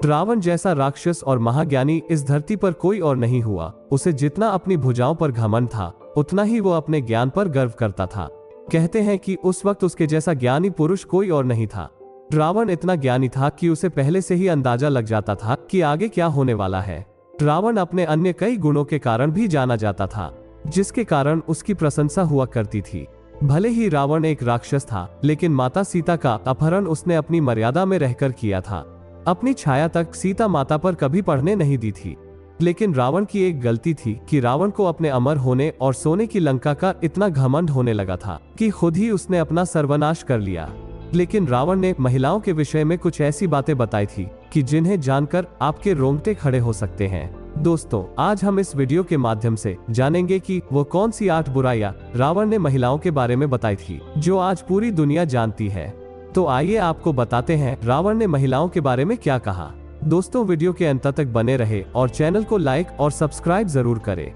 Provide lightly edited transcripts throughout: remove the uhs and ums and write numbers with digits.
रावण जैसा राक्षस और महाज्ञानी इस धरती पर कोई और नहीं हुआ। उसे जितना अपनी भुजाओं पर घमंड था, उतना ही वो अपने ज्ञान पर गर्व करता था। कहते हैं कि उस वक्त उसके जैसा ज्ञानी पुरुष कोई और नहीं था। रावण इतना ज्ञानी था कि उसे पहले से ही अंदाजा लग जाता था कि आगे क्या होने वाला है। रावण अपने अन्य कई गुणों के कारण भी जाना जाता था, जिसके कारण उसकी प्रशंसा हुआ करती थी। भले ही रावण एक राक्षस था, लेकिन माता सीता का अपहरण उसने अपनी मर्यादा में रहकर किया था। अपनी छाया तक सीता माता पर कभी पड़ने नहीं दी थी। लेकिन रावण की एक गलती थी कि रावण को अपने अमर होने और सोने की लंका का इतना घमंड होने लगा था कि खुद ही उसने अपना सर्वनाश कर लिया। लेकिन रावण ने महिलाओं के विषय में कुछ ऐसी बातें बताई थी कि जिन्हें जानकर आपके रोंगटे खड़े हो सकते हैं। दोस्तों, आज हम इस वीडियो के माध्यम से जानेंगे कि वो कौन सी 8 बुराइयां रावण ने महिलाओं के बारे में बताई थी, जो आज पूरी दुनिया जानती है। तो आइए आपको बताते हैं रावण ने महिलाओं के बारे में क्या कहा। दोस्तों, वीडियो के अंत तक बने रहे और चैनल को लाइक और सब्सक्राइब जरूर करें।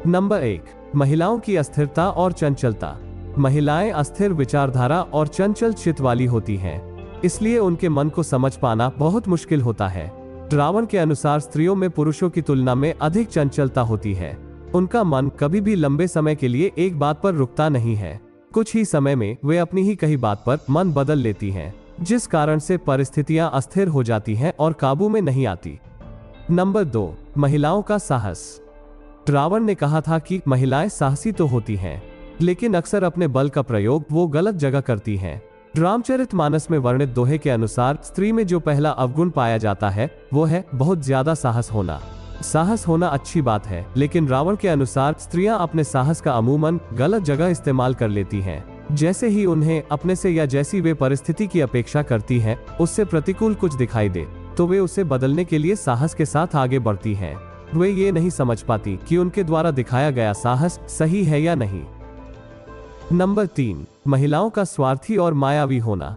नंबर 1, महिलाओं की अस्थिरता और चंचलता। महिलाएं अस्थिर विचारधारा और चंचल चित्त वाली होती हैं, इसलिए उनके मन को समझ पाना बहुत मुश्किल होता है। रावण के अनुसार स्त्रियों में पुरुषों की तुलना में अधिक चंचलता होती है। उनका मन कभी भी लंबे समय के लिए एक बात पर रुकता नहीं है। कुछ ही समय में वे अपनी ही कही बात पर मन बदल लेती हैं, जिस कारण से परिस्थितियां अस्थिर हो जाती हैं और काबू में नहीं आती। नंबर 2, महिलाओं का साहस। रावण ने कहा था कि महिलाएं साहसी तो होती हैं, लेकिन अक्सर अपने बल का प्रयोग वो गलत जगह करती हैं। रामचरितमानस में वर्णित दोहे के अनुसार स्त्री में जो पहला अवगुण पाया जाता है वो है बहुत ज्यादा साहस होना। साहस होना अच्छी बात है, लेकिन रावण के अनुसार स्त्रियां अपने साहस का अमूमन गलत जगह इस्तेमाल कर लेती हैं। जैसे ही उन्हें अपने से या जैसी वे परिस्थिति की अपेक्षा करती हैं, उससे प्रतिकूल कुछ दिखाई दे तो वे उसे बदलने के लिए साहस के साथ आगे बढ़ती हैं। वे ये नहीं समझ पाती कि उनके द्वारा दिखाया गया साहस सही है या नहीं। नंबर 3, महिलाओं का स्वार्थी और मायावी होना।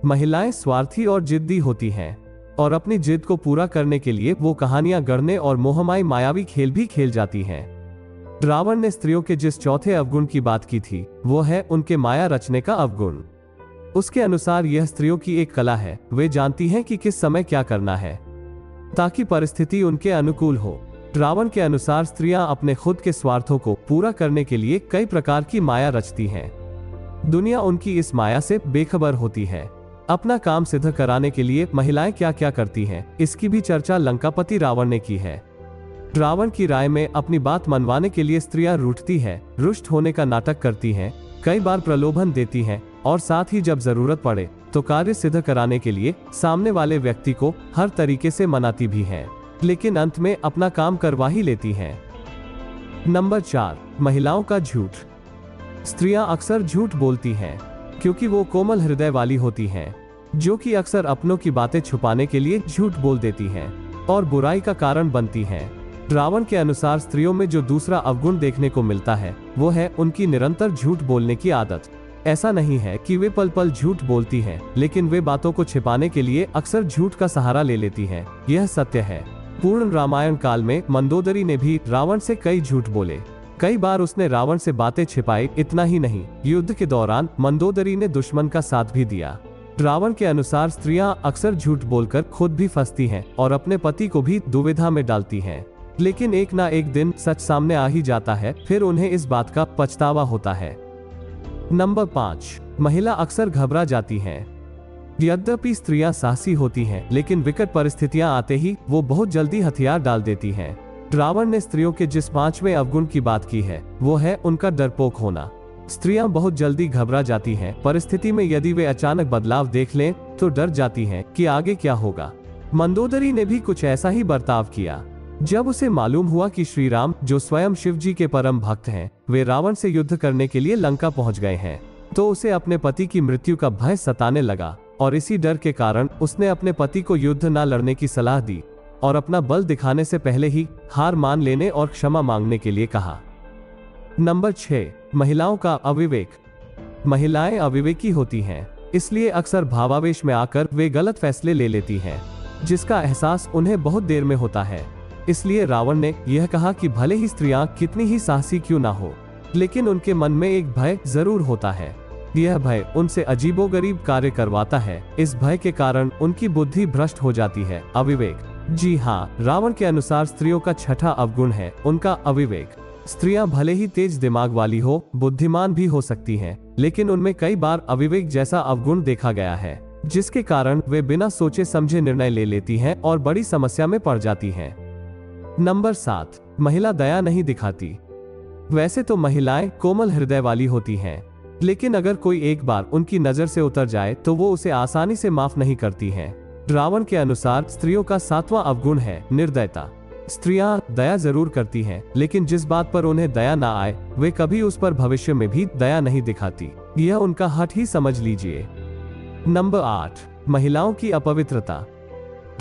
महिलाएं स्वार्थी और जिद्दी होती हैं और अपनी जिद को पूरा करने के लिए वो कहानियां गढ़ने और मोहमाई मायावी खेल भी खेल जाती हैं। रावण ने स्त्रियों के जिस चौथे अवगुण की बात की थी वो है उनके माया रचने का अवगुण। उसके अनुसार यह स्त्रियों की एक कला है। वे जानती हैं कि किस समय क्या करना है ताकि परिस्थिति उनके अनुकूल हो। रावण के अनुसार स्त्रियां अपने खुद के स्वार्थों को पूरा करने के लिए कई प्रकार की माया रचती हैं। दुनिया उनकी इस माया से बेखबर होती है। अपना काम सिद्ध कराने के लिए महिलाएं क्या क्या करती हैं, इसकी भी चर्चा लंकापति रावण ने की है। रावण की राय में अपनी बात मनवाने के लिए स्त्रियां रूठती हैं, रुष्ट होने का नाटक करती हैं, कई बार प्रलोभन देती हैं और साथ ही जब जरूरत पड़े तो कार्य सिद्ध कराने के लिए सामने वाले व्यक्ति को हर तरीके से मनाती भी हैं, लेकिन अंत में अपना काम करवा ही लेती हैं। नंबर 4, महिलाओं का झूठ। स्त्रियां अक्सर झूठ बोलती हैं क्योंकि वो कोमल हृदय वाली होती हैं, जो कि अक्सर अपनों की बातें छुपाने के लिए झूठ बोल देती हैं और बुराई का कारण बनती हैं। रावण के अनुसार स्त्रियों में जो दूसरा अवगुण देखने को मिलता है वो है उनकी निरंतर झूठ बोलने की आदत। ऐसा नहीं है कि वे पल पल झूठ बोलती हैं, लेकिन वे बातों को छिपाने के लिए अक्सर झूठ का सहारा ले लेती हैं। यह सत्य है। पूर्ण रामायण काल में मंदोदरी ने भी रावण से कई झूठ बोले। कई बार उसने रावण से बातें छिपाई। इतना ही नहीं, युद्ध के दौरान मंदोदरी ने दुश्मन का साथ भी दिया। रावण के अनुसार स्त्रियां अक्सर झूठ बोलकर खुद भी फंसती हैं और अपने पति को भी दुविधा में डालती हैं, लेकिन एक ना एक दिन सच सामने आ ही जाता है, फिर उन्हें इस बात का पछतावा होता है। नंबर 5, महिला अक्सर घबरा जाती हैं। यद्यपि स्त्रियां साहसी होती हैं, लेकिन विकट परिस्थितियां आते ही वो बहुत जल्दी हथियार डाल देती हैं। रावण ने स्त्रियों के जिस 5वें अवगुण की बात की है वो है उनका डरपोक होना। स्त्रियां बहुत जल्दी घबरा जाती हैं। परिस्थिति में यदि वे अचानक बदलाव देख लें तो डर जाती हैं कि आगे क्या होगा। मंदोदरी ने भी कुछ ऐसा ही बर्ताव किया। जब उसे मालूम हुआ कि श्री राम, जो स्वयं शिव जी के परम भक्त हैं, वे रावण से युद्ध करने के लिए लंका पहुंच गए हैं, तो उसे अपने पति की मृत्यु का भय सताने लगा और इसी डर के कारण उसने अपने पति को युद्ध न लड़ने की सलाह दी और अपना बल दिखाने से पहले ही हार मान लेने और क्षमा मांगने के लिए कहा। नंबर 6, महिलाओं का अविवेक। महिलाएं अविवेकी होती हैं, इसलिए अक्सर भावावेश में आकर वे गलत फैसले ले लेती हैं, जिसका एहसास उन्हें बहुत देर में होता है। इसलिए रावण ने यह कहा कि भले ही स्त्रियां कितनी ही साहसी क्यों ना हो, लेकिन उनके मन में एक भय जरूर होता है। यह भय उनसे अजीबोगरीब कार्य करवाता है। इस भय के कारण उनकी बुद्धि भ्रष्ट हो जाती है। अविवेक। जी हाँ, रावण के अनुसार स्त्रियों का छठा अवगुण है उनका अविवेक। स्त्रियां भले ही तेज दिमाग वाली हो, बुद्धिमान भी हो सकती हैं, लेकिन उनमें कई बार अविवेक जैसा अवगुण देखा गया है, जिसके कारण वे बिना सोचे समझे निर्णय ले लेती हैं और बड़ी समस्या में पड़ जाती हैं। नंबर 7, महिला दया नहीं दिखाती। वैसे तो महिलाएं कोमल हृदय वाली होती हैं, लेकिन अगर कोई एक बार उनकी नजर से उतर जाए तो वो उसे आसानी से माफ नहीं करती हैं। रावण के अनुसार स्त्रियों का 7वां अवगुण है निर्दयता। स्त्रियां दया जरूर करती हैं, लेकिन जिस बात पर उन्हें दया ना आए वे कभी उस पर भविष्य में भी दया नहीं दिखाती। यह उनका हठ ही समझ लीजिए। नंबर 8, महिलाओं की अपवित्रता।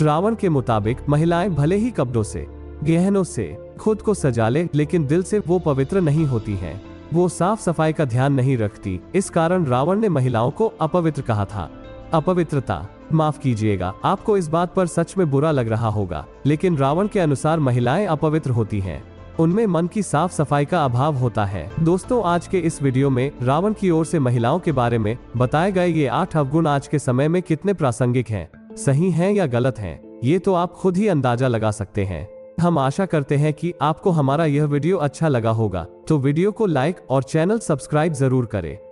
रावण के मुताबिक महिलाएं भले ही कपड़ों से, गहनों से खुद को सजा ले, लेकिन दिल से वो पवित्र नहीं होती हैं। वो साफ सफाई का ध्यान नहीं रखती। इस कारण रावण ने महिलाओं को अपवित्र कहा था। अपवित्रता, माफ कीजिएगा, आपको इस बात पर सच में बुरा लग रहा होगा, लेकिन रावण के अनुसार महिलाएं अपवित्र होती हैं। उनमें मन की साफ सफाई का अभाव होता है। दोस्तों, आज के इस वीडियो में रावण की ओर से महिलाओं के बारे में बताए गए ये 8 अवगुण आज के समय में कितने प्रासंगिक हैं, सही हैं या गलत हैं, ये तो आप खुद ही अंदाजा लगा सकते हैं। हम आशा करते हैं कि आपको हमारा यह वीडियो अच्छा लगा होगा, तो वीडियो को लाइक और चैनल सब्सक्राइब जरूर करें।